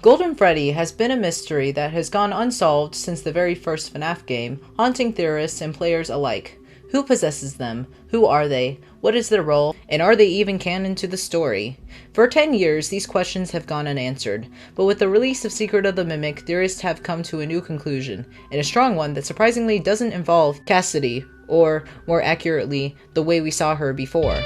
Golden Freddy has been a mystery that has gone unsolved since the very first FNAF game, haunting theorists and players alike. Who possesses them? Who are they? What is their role? And are they even canon to the story? For 10 years, these questions have gone unanswered, but with the release of Secret of the Mimic, theorists have come to a new conclusion, and a strong one that surprisingly doesn't involve Cassidy, or, more accurately, the way we saw her before.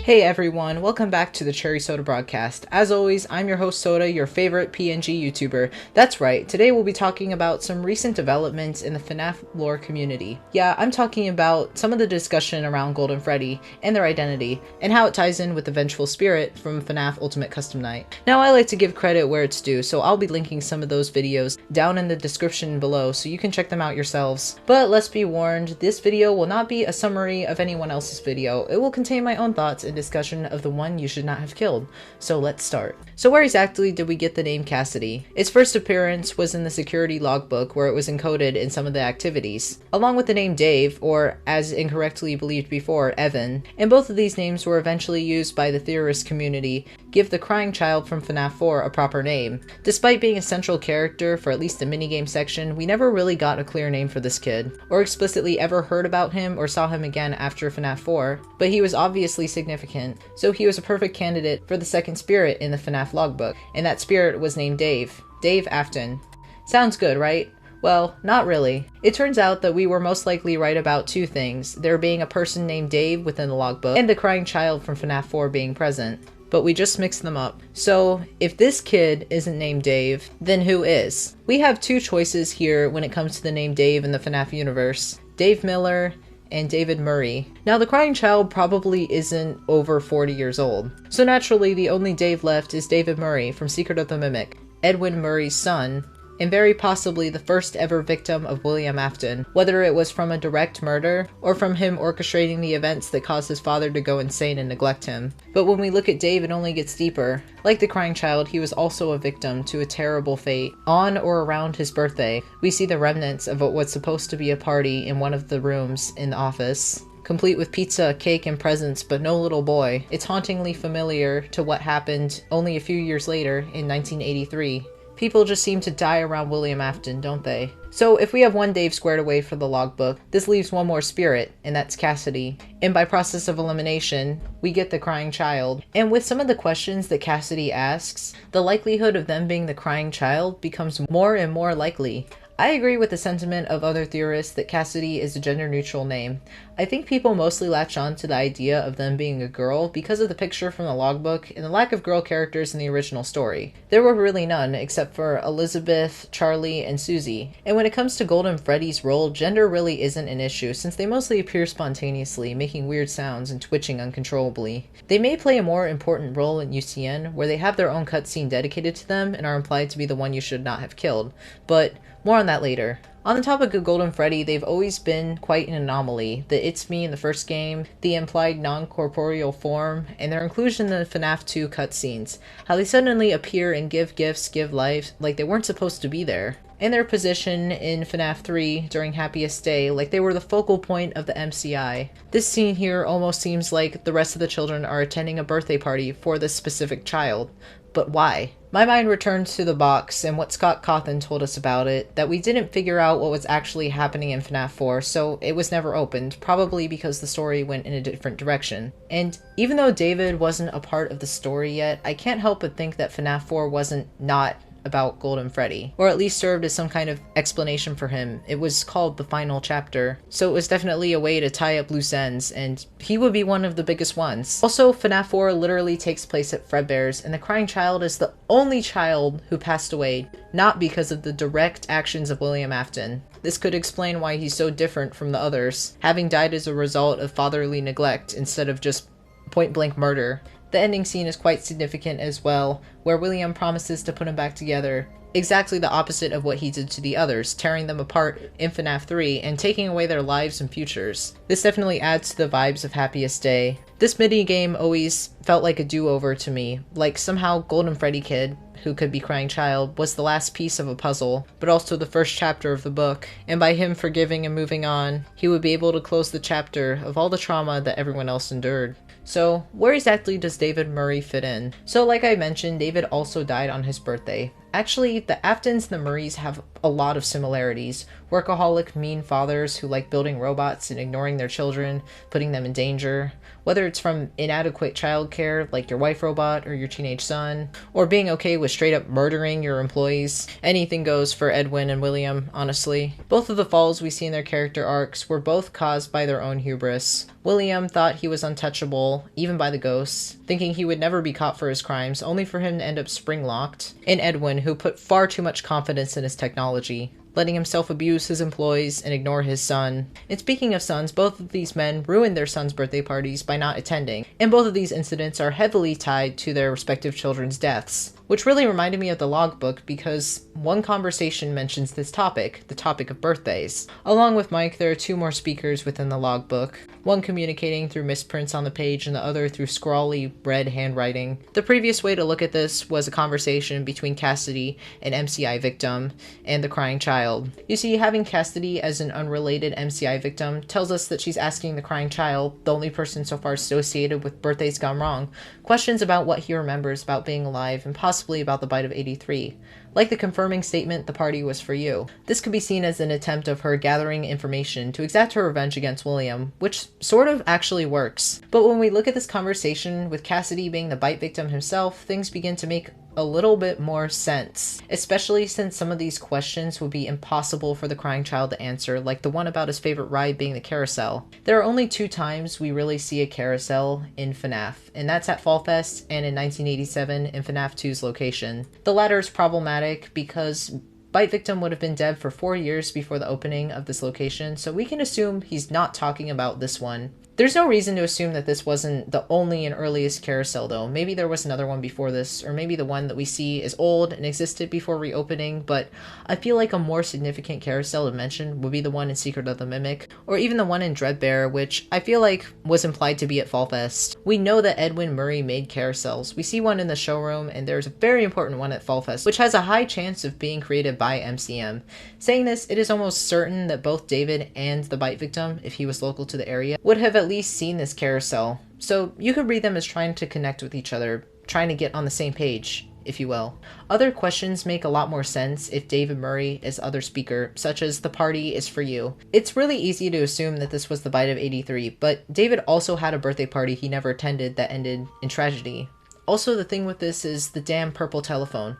Hey everyone, welcome back to the Cherry Soda broadcast. As always, I'm your host Soda, your favorite PNG YouTuber. That's right, today we'll be talking about some recent developments in the FNAF lore community. Yeah, I'm talking about some of the discussion around Golden Freddy and their identity, and how it ties in with the Vengeful spirit from FNAF Ultimate Custom Night. Now I like to give credit where it's due, so I'll be linking some of those videos down in the description below so you can check them out yourselves. But let's be warned, this video will not be a summary of anyone else's video. It will contain my own thoughts and discussion of the one you should not have killed. So let's start. So where exactly did we get the name Cassidy? Its first appearance was in the security logbook where it was encoded in some of the activities, along with the name Dave, or as incorrectly believed before, Evan, and both of these names were eventually used by the theorist community give the crying child from FNAF 4 a proper name. Despite being a central character for at least the minigame section, we never really got a clear name for this kid, or explicitly ever heard about him or saw him again after FNAF 4, but he was obviously significant, so he was a perfect candidate for the second spirit in the FNAF logbook, and that spirit was named Dave. Dave Afton. Sounds good, right? Well, not really. It turns out that we were most likely right about two things, there being a person named Dave within the logbook, and the crying child from FNAF 4 being present. But we just mixed them up. So, if this kid isn't named Dave, then who is? We have two choices here when it comes to the name Dave in the FNAF universe. Dave Miller and David Murray. Now the crying child probably isn't over 40 years old, so naturally the only Dave left is David Murray from Secret of the Mimic, Edwin Murray's son, and very possibly the first ever victim of William Afton, whether it was from a direct murder or from him orchestrating the events that caused his father to go insane and neglect him. But when we look at Dave, it only gets deeper. Like the crying child, he was also a victim to a terrible fate. On or around his birthday, we see the remnants of what was supposed to be a party in one of the rooms in the office, complete with pizza, cake, and presents, but no little boy. It's hauntingly familiar to what happened only a few years later in 1983. People just seem to die around William Afton, don't they? So if we have one Dave squared away for the logbook, this leaves one more spirit, and that's Cassidy. And by process of elimination, we get the crying child. And with some of the questions that Cassidy asks, the likelihood of them being the crying child becomes more and more likely. I agree with the sentiment of other theorists that Cassidy is a gender-neutral name. I think people mostly latch on to the idea of them being a girl because of the picture from the logbook and the lack of girl characters in the original story. There were really none except for Elizabeth, Charlie, and Susie. And when it comes to Golden Freddy's role, gender really isn't an issue since they mostly appear spontaneously, making weird sounds and twitching uncontrollably. They may play a more important role in UCN, where they have their own cutscene dedicated to them and are implied to be the one you should not have killed, but more on that later. On the topic of Golden Freddy, they've always been quite an anomaly. The It's Me in the first game, the implied non-corporeal form, and their inclusion in the FNAF 2 cutscenes. How they suddenly appear and give gifts, give life, like they weren't supposed to be there. And their position in FNAF 3 during Happiest Day, like they were the focal point of the MCI. This scene here almost seems like the rest of the children are attending a birthday party for this specific child. But why? My mind returns to the box and what Scott Cawthon told us about it, that we didn't figure out what was actually happening in FNAF 4, so it was never opened, probably because the story went in a different direction. And even though David wasn't a part of the story yet, I can't help but think that FNAF 4 wasn't not about Golden Freddy, or at least served as some kind of explanation for him. It was called the final chapter, so it was definitely a way to tie up loose ends, and he would be one of the biggest ones. Also, FNAF 4 literally takes place at Fredbear's, and the crying child is the only child who passed away, not because of the direct actions of William Afton. This could explain why he's so different from the others, having died as a result of fatherly neglect instead of just point-blank murder. The ending scene is quite significant as well, where William promises to put him back together, exactly the opposite of what he did to the others, tearing them apart in FNAF 3 and taking away their lives and futures. This definitely adds to the vibes of Happiest Day. This mini game always felt like a do-over to me, like somehow Golden Freddy Kid, who could be Crying Child, was the last piece of a puzzle, but also the first chapter of the book, and by him forgiving and moving on, he would be able to close the chapter of all the trauma that everyone else endured. So, where exactly does David Murray fit in? So like I mentioned, David also died on his birthday. Actually, the Aftons and the Murrays have a lot of similarities. Workaholic, mean fathers who like building robots and ignoring their children, putting them in danger. Whether it's from inadequate childcare, like your wife robot or your teenage son, or being okay with straight up murdering your employees. Anything goes for Edwin and William, honestly. Both of the falls we see in their character arcs were both caused by their own hubris. William thought he was untouchable, even by the ghosts, thinking he would never be caught for his crimes, only for him to end up spring-locked. And Edwin, who put far too much confidence in his technology, letting himself abuse his employees and ignore his son. And speaking of sons, both of these men ruined their sons' birthday parties by not attending, and both of these incidents are heavily tied to their respective children's deaths, which really reminded me of the logbook because one conversation mentions this topic, the topic of birthdays. Along with Mike, there are two more speakers within the logbook, one communicating through misprints on the page and the other through scrawly red handwriting. The previous way to look at this was a conversation between Cassidy, an MCI victim, and the crying child. You see, having Cassidy as an unrelated MCI victim tells us that she's asking the crying child, the only person so far associated with birthdays gone wrong, questions about what he remembers about being alive and possibly about the bite of 83. Like the confirming statement, the party was for you. This could be seen as an attempt of her gathering information to exact her revenge against William, which sort of actually works. But when we look at this conversation with Cassidy being the bite victim himself, things begin to make a little bit more sense, especially since some of these questions would be impossible for the crying child to answer, like the one about his favorite ride being the carousel. There are only two times we really see a carousel in FNAF, and that's at Fall Fest and in 1987 in FNAF 2's location. The latter is problematic because Bite Victim would have been dead for 4 years before the opening of this location, so we can assume he's not talking about this one. There's no reason to assume that this wasn't the only and earliest carousel though. Maybe there was another one before this, or maybe the one that we see is old and existed before reopening, but I feel like a more significant carousel to mention would be the one in Secret of the Mimic, or even the one in Dreadbear, which I feel like was implied to be at Fall Fest. We know that Edwin Murray made carousels. We see one in the showroom, and there's a very important one at Fall Fest, which has a high chance of being created by MCM. Saying this, it is almost certain that both David and the Bite Victim, if he was local to the area, would have at least seen this carousel. So you could read them as trying to connect with each other, trying to get on the same page, if you will. Other questions make a lot more sense if David Murray is other speaker, such as the party is for you. It's really easy to assume that this was the bite of 83, but David also had a birthday party he never attended that ended in tragedy. Also, the thing with this is the damn purple telephone.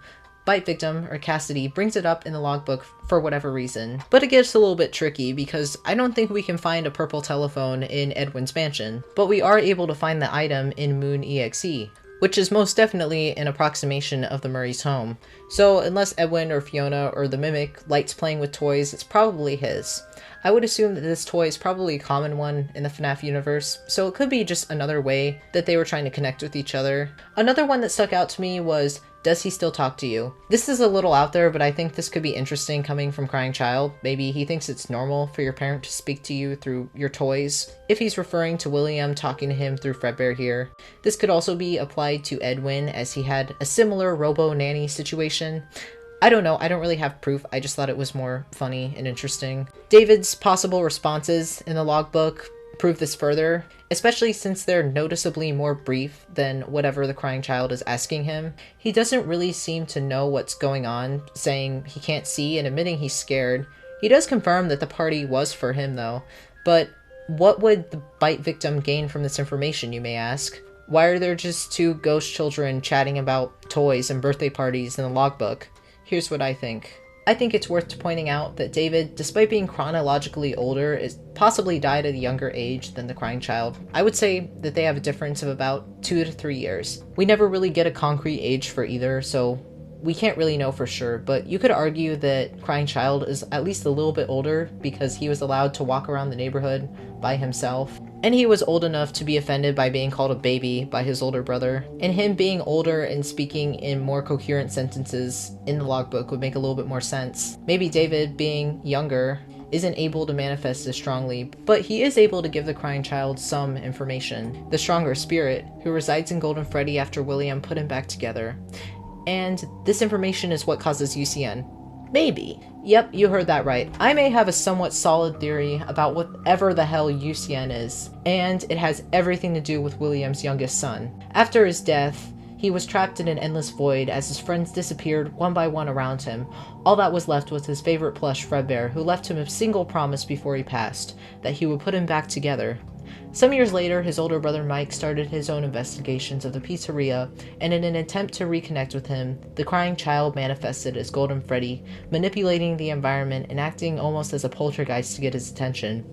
Bite Victim, or Cassidy, brings it up in the logbook for whatever reason. But it gets a little bit tricky because I don't think we can find a purple telephone in Edwin's mansion, but we are able to find the item in Moon EXE, which is most definitely an approximation of the Murray's home. So unless Edwin or Fiona or the Mimic likes playing with toys, it's probably his. I would assume that this toy is probably a common one in the FNAF universe, so it could be just another way that they were trying to connect with each other. Another one that stuck out to me was, does he still talk to you? This is a little out there, but I think this could be interesting coming from Crying Child. Maybe he thinks it's normal for your parent to speak to you through your toys, if he's referring to William talking to him through Fredbear here. This could also be applied to Edwin, as he had a similar robo-nanny situation. I don't know, I don't really have proof, I just thought it was more funny and interesting. David's possible responses in the logbook prove this further, especially since they're noticeably more brief than whatever the crying child is asking him. He doesn't really seem to know what's going on, saying he can't see and admitting he's scared. He does confirm that the party was for him though, but what would the bite victim gain from this information, you may ask? Why are there just two ghost children chatting about toys and birthday parties in the logbook? Here's what I think. I think it's worth pointing out that David, despite being chronologically older, is possibly died at a younger age than the crying child. I would say that they have a difference of about 2 to 3 years. We never really get a concrete age for either, so we can't really know for sure, but you could argue that Crying Child is at least a little bit older because he was allowed to walk around the neighborhood by himself. And he was old enough to be offended by being called a baby by his older brother. And him being older and speaking in more coherent sentences in the logbook would make a little bit more sense. Maybe David, being younger, isn't able to manifest as strongly, but he is able to give the crying child some information. The stronger spirit, who resides in Golden Freddy after William put him back together. And this information is what causes UCN. Maybe. Yep, you heard that right. I may have a somewhat solid theory about whatever the hell UCN is, and it has everything to do with William's youngest son. After his death, he was trapped in an endless void as his friends disappeared one by one around him. All that was left was his favorite plush, Fredbear, who left him a single promise before he passed, that he would put him back together. Some years later, his older brother Mike started his own investigations of the pizzeria, and in an attempt to reconnect with him, the crying child manifested as Golden Freddy, manipulating the environment and acting almost as a poltergeist to get his attention.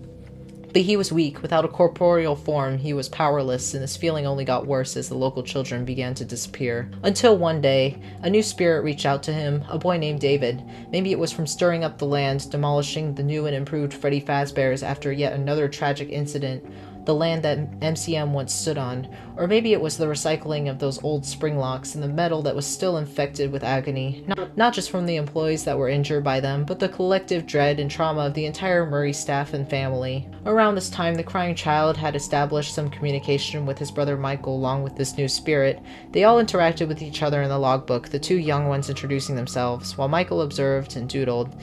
But he was weak. Without a corporeal form, he was powerless, and this feeling only got worse as the local children began to disappear. Until one day, a new spirit reached out to him, a boy named David. Maybe it was from stirring up the land, demolishing the new and improved Freddy Fazbear's after yet another tragic incident, the land that MCM once stood on. Or maybe it was the recycling of those old spring locks and the metal that was still infected with agony, not just from the employees that were injured by them, but the collective dread and trauma of the entire Murray staff and family. Around this time, the crying child had established some communication with his brother Michael along with this new spirit. They all interacted with each other in the logbook, the two young ones introducing themselves, while Michael observed and doodled.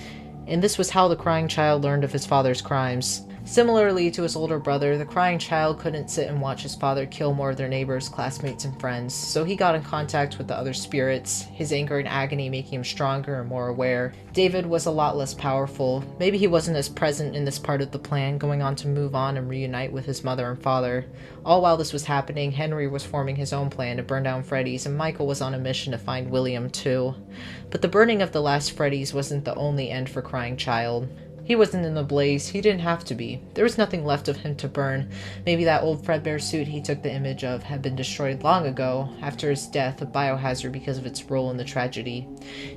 And this was how the crying child learned of his father's crimes. Similarly to his older brother, the crying child couldn't sit and watch his father kill more of their neighbors, classmates, and friends, so he got in contact with the other spirits, his anger and agony making him stronger and more aware. David was a lot less powerful. Maybe he wasn't as present in this part of the plan, going on to move on and reunite with his mother and father. All while this was happening, Henry was forming his own plan to burn down Freddy's, and Michael was on a mission to find William too. But the burning of the last Freddy's wasn't the only end for Crying Child. He wasn't in the blaze. He didn't have to be. There was nothing left of him to burn. Maybe that old Fredbear suit he took the image of had been destroyed long ago, after his death, a biohazard because of its role in the tragedy.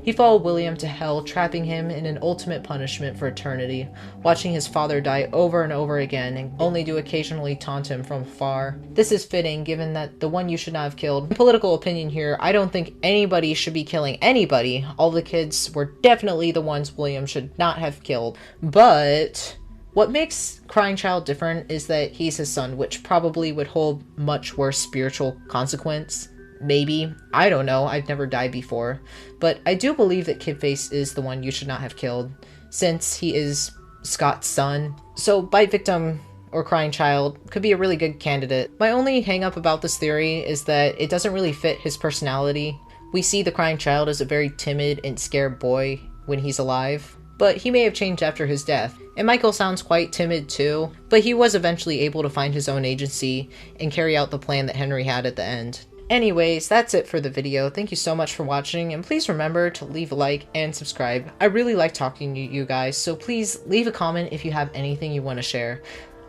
He followed William to hell, trapping him in an ultimate punishment for eternity, watching his father die over and over again, and only to occasionally taunt him from afar. This is fitting, given that the one you should not have killed. In political opinion here, I don't think anybody should be killing anybody. All the kids were definitely the ones William should not have killed. But what makes Crying Child different is that he's his son, which probably would hold much worse spiritual consequence. Maybe. I don't know. I've never died before. But I do believe that Kidface is the one you should not have killed, since he is Scott's son. So Bite Victim or Crying Child could be a really good candidate. My only hang-up about this theory is that it doesn't really fit his personality. We see the Crying Child as a very timid and scared boy when he's alive, but he may have changed after his death. And Michael sounds quite timid too, but he was eventually able to find his own agency and carry out the plan that Henry had at the end. Anyways, that's it for the video. Thank you so much for watching, and please remember to leave a like and subscribe. I really like talking to you guys, so please leave a comment if you have anything you want to share.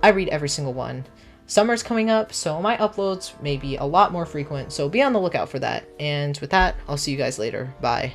I read every single one. Summer's coming up, so my uploads may be a lot more frequent, so be on the lookout for that. And with that, I'll see you guys later. Bye.